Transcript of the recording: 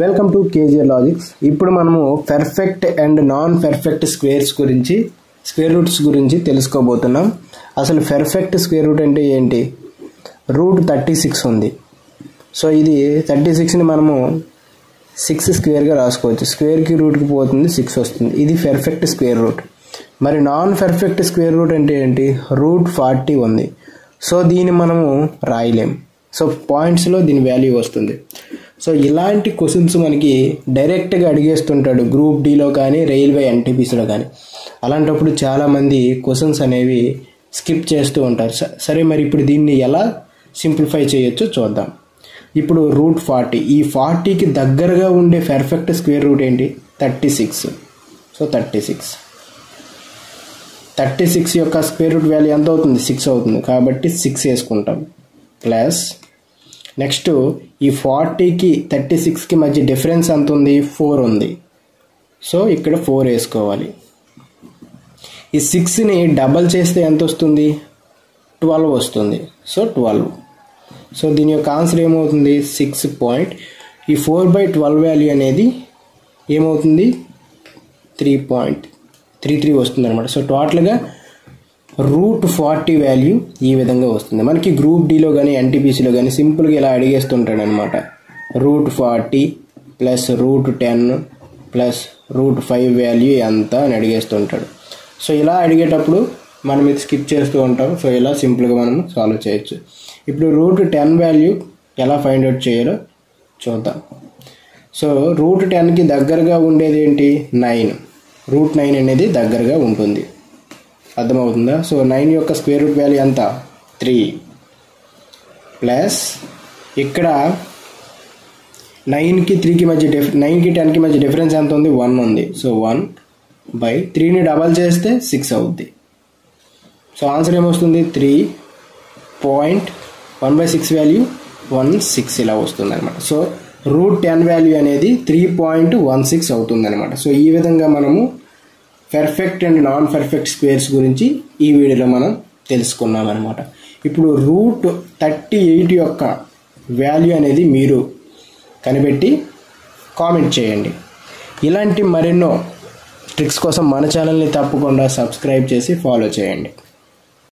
Welcome to KGR logics. ఇప్పుడు మనము perfect and non perfect squares గురించి, స్క్వేర్ రూట్స్ గురించి తెలుసుకోబోతున్నాం. అసలు పర్ఫెక్ట్ స్క్వేర్ రూట్ అంటే ఏంటి? రూట్ 36 ఉంది. సో ఇది 36ని మనము 6 స్క్వేర్గా రాసుకోవచ్చు. స్క్వేర్కి రూట్కి పోతుంది, 6 వస్తుంది. ఇది పర్ఫెక్ట్ స్క్వేర్ రూట్. మరి నాన్ పర్ఫెక్ట్ స్క్వేర్ రూట్ అంటే ఏంటి? రూట్ 40 ఉంది. సో దీన్ని మనము రాయలేం. సో పాయింట్స్లో దీని వాల్యూ వస్తుంది. సో ఇలాంటి క్వశ్చన్స్ మనకి డైరెక్ట్గా అడిగేస్తుంటాడు గ్రూప్ డీలో కానీ, రైల్వే ఎన్టీపీసీలో కానీ. అలాంటప్పుడు చాలామంది క్వశ్చన్స్ అనేవి స్కిప్ చేస్తూ ఉంటారు. సరే, మరి ఇప్పుడు దీన్ని ఎలా సింప్లిఫై చేయొచ్చో చూద్దాం. ఇప్పుడు రూట్ 40, ఈ 40కి దగ్గరగా ఉండే పర్ఫెక్ట్ స్క్వేర్ రూట్ ఏంటి? 36. సో 36 యొక్క స్క్వేర్ రూట్ వాల్యూ ఎంత అవుతుంది? 6 అవుతుంది. కాబట్టి 6 వేసుకుంటాం. ప్లస్ నెక్స్ట్ ఈ 40కి 36కి మధ్య డిఫరెన్స్ ఎంత ఉంది? 4 ఉంది. సో ఇక్కడ 4 వేసుకోవాలి. ఈ 6ని డబల్ చేస్తే ఎంత వస్తుంది? 12 వస్తుంది. సో 12. సో దీని యొక్క ఆన్సర్ ఏమవుతుంది? 6. ఈ 4/12 వాల్యూ అనేది ఏమవుతుంది? 3.33 వస్తుంది అనమాట. సో టోటల్గా రూట్ 40 వాల్యూ ఈ విధంగా వస్తుంది. మనకి గ్రూప్ డీలో కానీ, ఎన్టీపీసీలో కానీ సింపుల్గా ఇలా అడిగేస్తుంటాడు అనమాట. Root 40 plus root 10 plus root 5 value ఎంత అని అడిగేస్తుంటాడు. సో ఇలా అడిగేటప్పుడు మనం ఇది స్కిప్ చేస్తూ ఉంటాం. సో ఇలా సింపుల్గా మనం సాల్వ్ చేయొచ్చు. ఇప్పుడు రూట్ 10 వాల్యూ ఎలా ఫైండ్ అవుట్ చేయాలో చూద్దాం. సో రూట్ 10కి దగ్గరగా ఉండేది ఏంటి? 9. రూట్ 9 అనేది దగ్గరగా ఉంటుంది. అర్థమవుతుందా? సో 9 యొక్క స్క్వేర్ రూట్ వాల్యూ ఎంత? 3. ప్లస్ ఇక్కడ 9కి 3కి మధ్య 9కి 10కి మధ్య డిఫరెన్స్ ఎంత ఉంది? 1 ఉంది. సో 1/3ని డబల్ చేస్తే 6 అవుద్ది. సో ఆన్సర్ ఏమొస్తుంది? 3.1/6 వాల్యూ 16 ఇలా వస్తుంది అనమాట. సో రూట్ 10 వాల్యూ అనేది 3.16 అవుతుంది అనమాట. సో ఈ విధంగా మనము perfect and non perfect squares గురించి ఈ వీడియోలో మనం తెలుసుకున్నాం అనమాట. ఇప్పుడు రూట్ 38 యొక్క వాల్యూ అనేది మీరు కనిపెట్టి కామెంట్ చేయండి. ఇలాంటి మరెన్నో ట్రిక్స్ కోసం మన ఛానల్ని తప్పకుండా సబ్స్క్రైబ్ చేసి ఫాలో చేయండి.